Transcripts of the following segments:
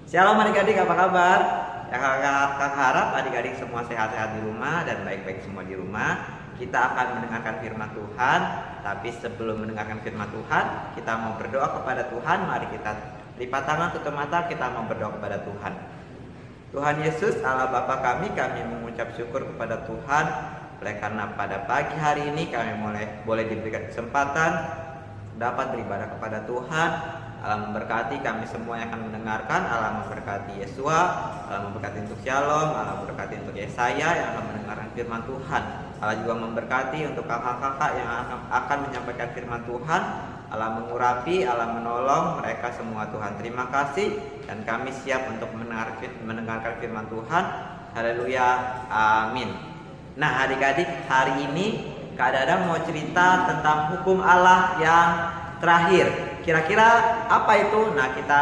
Shalom adik-adik, apa kabar? Ya, kakak harap adik-adik semua sehat-sehat di rumah dan baik-baik semua di rumah. Kita akan mendengarkan firman Tuhan. Tapi sebelum mendengarkan firman Tuhan, kita mau berdoa kepada Tuhan. Mari kita lipat tangan, tutup mata, kita mau berdoa kepada Tuhan. Tuhan Yesus, Allah Bapa kami mengucap syukur kepada Tuhan oleh karena pada pagi hari ini kami boleh diberikan kesempatan dapat beribadah kepada Tuhan. Allah memberkati kami semua yang akan mendengarkan. Allah memberkati Yesua, Allah memberkati untuk Shalom, Allah memberkati untuk Yesaya yang akan mendengarkan firman Tuhan. Allah juga memberkati untuk kakak-kakak yang akan menyampaikan firman Tuhan. Allah mengurapi, Allah menolong mereka semua Tuhan. Terima kasih dan kami siap untuk mendengarkan firman Tuhan. Haleluya, amin. Nah adik-adik, hari ini Kak Dadang mau cerita tentang hukum Allah yang terakhir. Kira-kira apa itu? Nah kita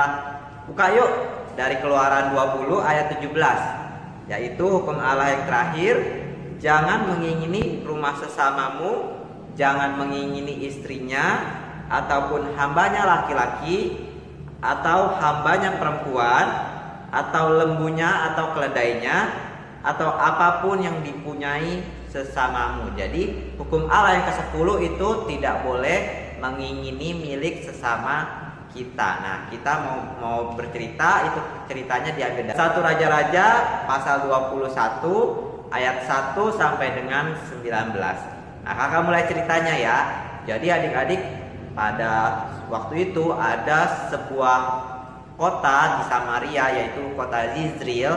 buka yuk dari Keluaran 20 ayat 17. Yaitu hukum Allah yang terakhir. Jangan mengingini rumah sesamamu, jangan mengingini istrinya, ataupun hambanya laki-laki, atau hambanya perempuan, atau lembunya atau keledainya, atau apapun yang dipunyai sesamamu. Jadi hukum Allah yang ke-10 itu tidak boleh mengingini milik sesama kita. Nah kita mau bercerita, itu ceritanya diambil dari 1 Raja-Raja pasal 21 ayat 1 sampai dengan 19. Nah kakak mulai ceritanya ya. Jadi adik-adik, pada waktu itu ada sebuah kota di Samaria, yaitu kota Yizreel.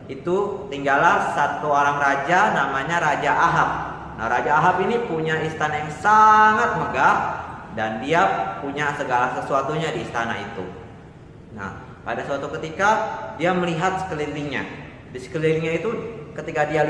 Itu tinggallah satu orang raja namanya Raja Ahab. Nah Raja Ahab ini punya istana yang sangat megah dan dia punya segala sesuatunya di istana itu. Nah pada suatu ketika dia melihat sekelilingnya. Di sekelilingnya itu ketika dia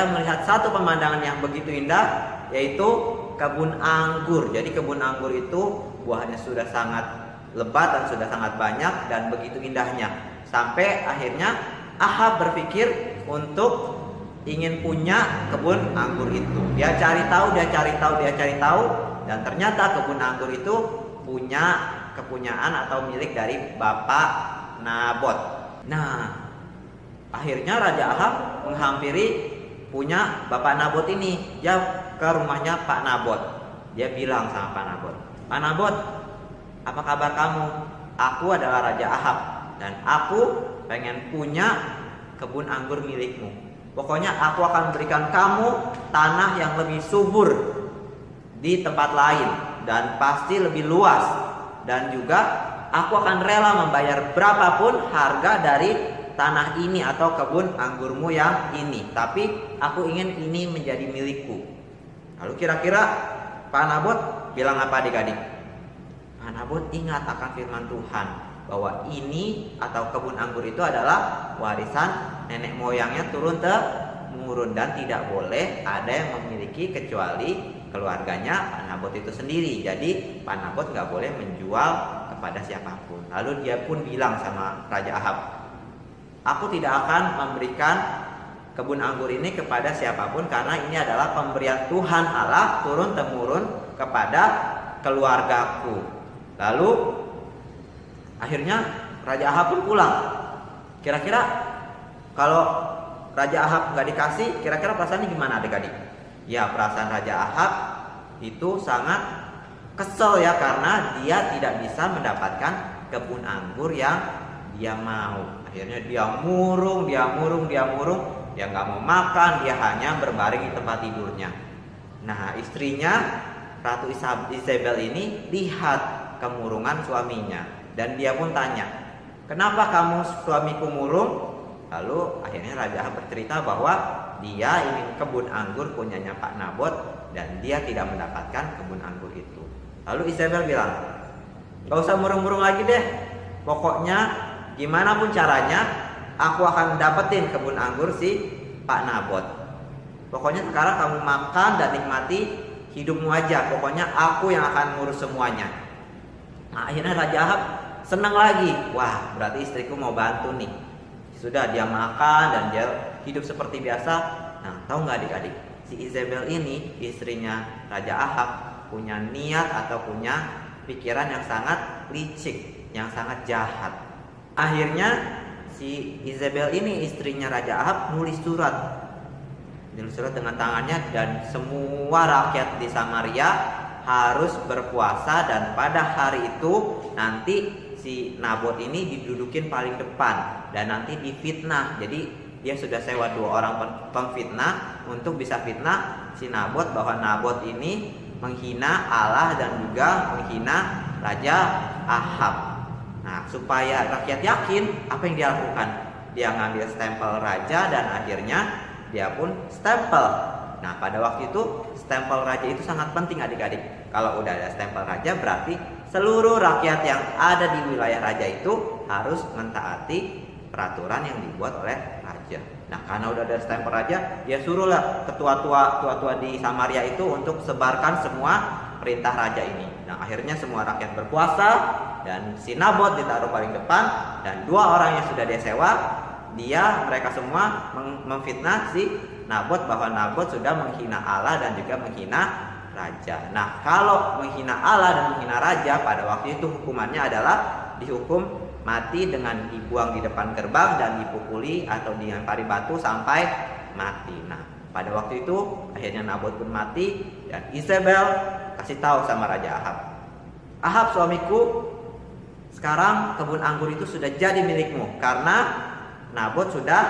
melihat satu pemandangan yang begitu indah, yaitu kebun anggur. Jadi kebun anggur itu buahnya sudah sangat lebat dan sudah sangat banyak dan begitu indahnya. Sampai akhirnya Ahab berpikir untuk ingin punya kebun anggur itu. Dia cari tahu, dan ternyata kebun anggur itu punya kepunyaan atau milik dari Bapak Nabot. Nah, akhirnya Raja Ahab menghampiri punya Bapak Nabot ini. Dia ke rumahnya Pak Nabot. Dia bilang sama Pak Nabot, "Pak Nabot, apa kabar kamu? Aku adalah Raja Ahab dan aku pengen punya kebun anggur milikmu. Pokoknya aku akan berikan kamu tanah yang lebih subur di tempat lain dan pasti lebih luas, dan juga aku akan rela membayar berapapun harga dari tanah ini atau kebun anggurmu yang ini, tapi aku ingin ini menjadi milikku." Lalu kira-kira Pak Nabot bilang apa adik-adik? Pak Nabot ingat akan firman Tuhan bahwa ini atau kebun anggur itu adalah warisan nenek moyangnya turun temurun dan tidak boleh ada yang memiliki kecuali keluarganya Pak Nabot itu sendiri. Jadi Pak Nabot nggak boleh menjual kepada siapapun. Lalu dia pun bilang sama Raja Ahab, "Aku tidak akan memberikan kebun anggur ini kepada siapapun karena ini adalah pemberian Tuhan Allah turun temurun kepada keluargaku." Lalu akhirnya Raja Ahab pun pulang. Kira-kira kalau Raja Ahab nggak dikasih, kira-kira perasaannya gimana adik-adik? Ya perasaan Raja Ahab itu sangat kesel ya, karena dia tidak bisa mendapatkan kebun anggur yang dia mau. Akhirnya dia murung, dia nggak mau makan, dia hanya berbaring di tempat tidurnya. Nah istrinya Ratu Isabel ini lihat kemurungan suaminya dan dia pun tanya, "Kenapa kamu suamiku murung?" Lalu akhirnya Raja Ahab bercerita bahwa dia ingin kebun anggur punyanya Pak Nabot dan dia tidak mendapatkan kebun anggur itu. Lalu Isabel bilang, "Gak usah murung-murung lagi deh. Pokoknya gimana pun caranya aku akan dapetin kebun anggur si Pak Nabot. Pokoknya sekarang kamu makan dan nikmati hidupmu aja. Pokoknya aku yang akan ngurus semuanya." Nah, akhirnya Raja Ahab senang lagi. Wah, berarti istriku mau bantu nih. Sudah dia makan dan dia hidup seperti biasa. Nah, tahu nggak adik-adik? Si Isabel ini, istrinya Raja Ahab, punya niat atau punya pikiran yang sangat licik, yang sangat jahat. Akhirnya si Isabel ini, istrinya Raja Ahab, nulis surat dengan tangannya, dan semua rakyat di Samaria harus berpuasa, dan pada hari itu nanti si Nabot ini didudukin paling depan dan nanti difitnah. Jadi dia sudah sewa 2 orang pemfitnah untuk bisa fitnah si Nabot bahwa Nabot ini menghina Allah dan juga menghina Raja Ahab. Nah, supaya rakyat yakin, apa yang dia lakukan? Dia ngambil stempel raja dan akhirnya dia pun stempel. Nah, pada waktu itu stempel raja itu sangat penting adik-adik. Kalau udah ada stempel raja berarti seluruh rakyat yang ada di wilayah raja itu harus mentaati peraturan yang dibuat oleh raja. Nah, karena udah ada stempel raja, dia suruhlah tua-tua di Samaria itu untuk sebarkan semua perintah raja ini. Nah, akhirnya semua rakyat berpuasa dan si Nabot ditaruh paling depan, dan 2 orang yang sudah dia sewa, mereka semua memfitnah si Nabot bahwa Nabot sudah menghina Allah dan juga menghina raja. Nah, kalau menghina Allah dan menghina raja, pada waktu itu hukumannya adalah dihukum mati dengan dibuang di depan gerbang dan dipukuli atau dilempari batu sampai mati. Nah, pada waktu itu akhirnya Nabot pun mati dan Isabel kasih tahu sama Raja Ahab, "Ahab suamiku, sekarang kebun anggur itu sudah jadi milikmu karena Nabot sudah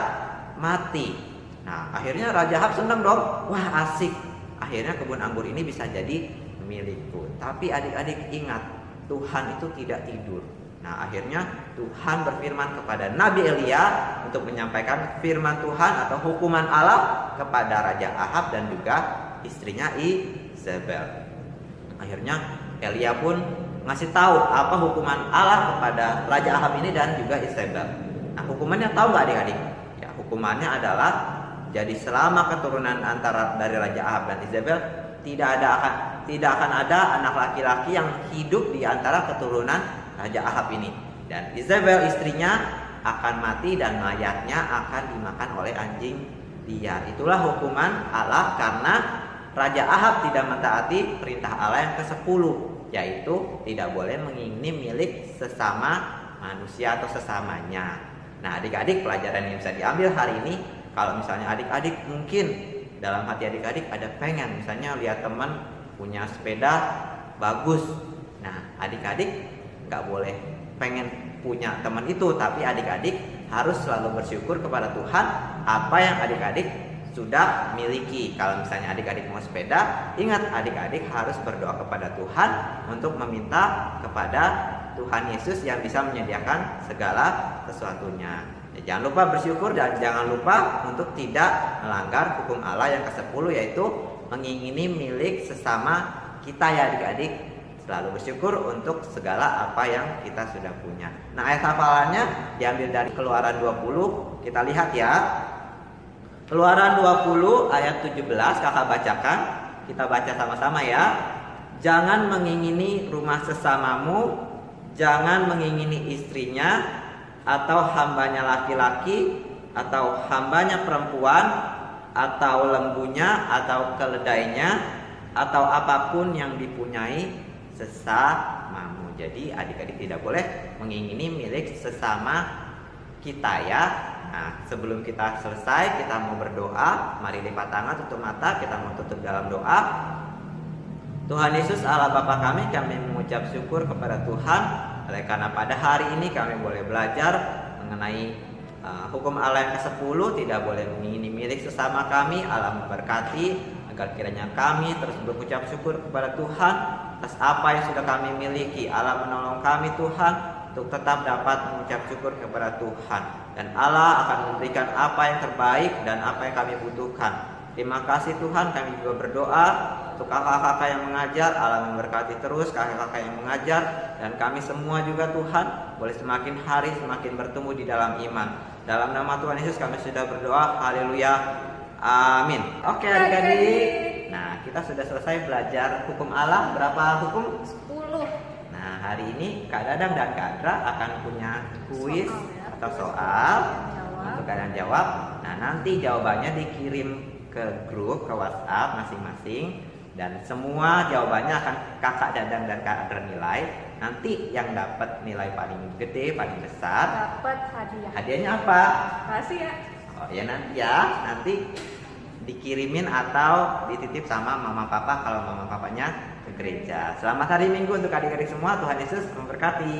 mati." Nah, akhirnya Raja Ahab senang dong. Wah, asik. Akhirnya kebun anggur ini bisa jadi milikku. Tapi adik-adik ingat, Tuhan itu tidak tidur. Nah, akhirnya Tuhan berfirman kepada Nabi Elia untuk menyampaikan firman Tuhan atau hukuman Allah kepada Raja Ahab dan juga istrinya Isabel. Akhirnya Elia pun ngasih tahu apa hukuman Allah kepada Raja Ahab ini dan juga Isabel. Nah, hukumannya tahu nggak adik-adik? Ya, hukumannya adalah jadi selama keturunan antara dari Raja Ahab dan Isabel tidak akan ada anak laki-laki yang hidup di antara keturunan Raja Ahab ini. Dan Isabel istrinya akan mati dan mayatnya akan dimakan oleh anjing liar. Itulah hukuman Allah karena Raja Ahab tidak mentaati perintah Allah yang ke-10, yaitu tidak boleh mengingini milik sesama manusia atau sesamanya. Nah, adik-adik, pelajaran yang bisa diambil hari ini, kalau misalnya adik-adik mungkin dalam hati adik-adik ada pengen misalnya lihat teman punya sepeda bagus. Nah, adik-adik nggak boleh pengen punya teman itu, tapi adik-adik harus selalu bersyukur kepada Tuhan apa yang adik-adik sudah miliki. Kalau misalnya adik-adik mau sepeda, ingat adik-adik harus berdoa kepada Tuhan untuk meminta kepada Tuhan Yesus yang bisa menyediakan segala sesuatunya. Ya, jangan lupa bersyukur dan jangan lupa untuk tidak melanggar hukum Allah yang ke-10, yaitu mengingini milik sesama kita ya adik-adik. Selalu bersyukur untuk segala apa yang kita sudah punya. Nah, ayat hafalannya diambil dari Keluaran 20. Kita lihat ya. Keluaran 20 ayat 17 kakak bacakan. Kita baca sama-sama ya. Jangan mengingini rumah sesamamu, jangan mengingini istrinya, atau hambanya laki-laki, atau hambanya perempuan, atau lembunya, atau keledainya, atau apapun yang dipunyai sesamamu. Jadi adik-adik tidak boleh mengingini milik sesama kita ya. Nah, sebelum kita selesai, kita mau berdoa. Mari lipat tangan, tutup mata, kita mau tutup dalam doa. Tuhan Yesus Allah Bapa kami mengucap syukur kepada Tuhan oleh karena pada hari ini kami boleh belajar mengenai hukum Allah yang ke-10, tidak boleh mengingini milik sesama kami. Allah memberkati agar kiranya kami terus berucap syukur kepada Tuhan atas apa yang sudah kami miliki. Allah menolong kami Tuhan untuk tetap dapat mengucap syukur kepada Tuhan, dan Allah akan memberikan apa yang terbaik dan apa yang kami butuhkan. Terima kasih Tuhan. Kami juga berdoa untuk kakak-kakak yang mengajar. Allah memberkati terus kakak-kakak yang mengajar, dan kami semua juga Tuhan boleh semakin hari semakin bertumbuh di dalam iman. Dalam nama Tuhan Yesus kami sudah berdoa. Haleluya. Amin. Oke adik-adik. Nah, kita sudah selesai belajar hukum Allah. Berapa hukum? 10. Nah, hari ini Kak Dadang dan Kak Andra akan punya kuis atau soal untuk kalian jawab. Nah, nanti jawabannya dikirim ke grup, ke WhatsApp masing-masing, dan semua jawabannya akan Kakak Dadang dan Kak Andra nilai. Nanti yang dapat nilai paling gede, paling besar, dapat hadiah. hadiahnya apa? Rahasia. Oh ya nanti dikirimin atau dititip sama mama papa kalau mama papanya ke gereja. Selamat hari Minggu untuk adik-adik semua. Tuhan Yesus memberkati.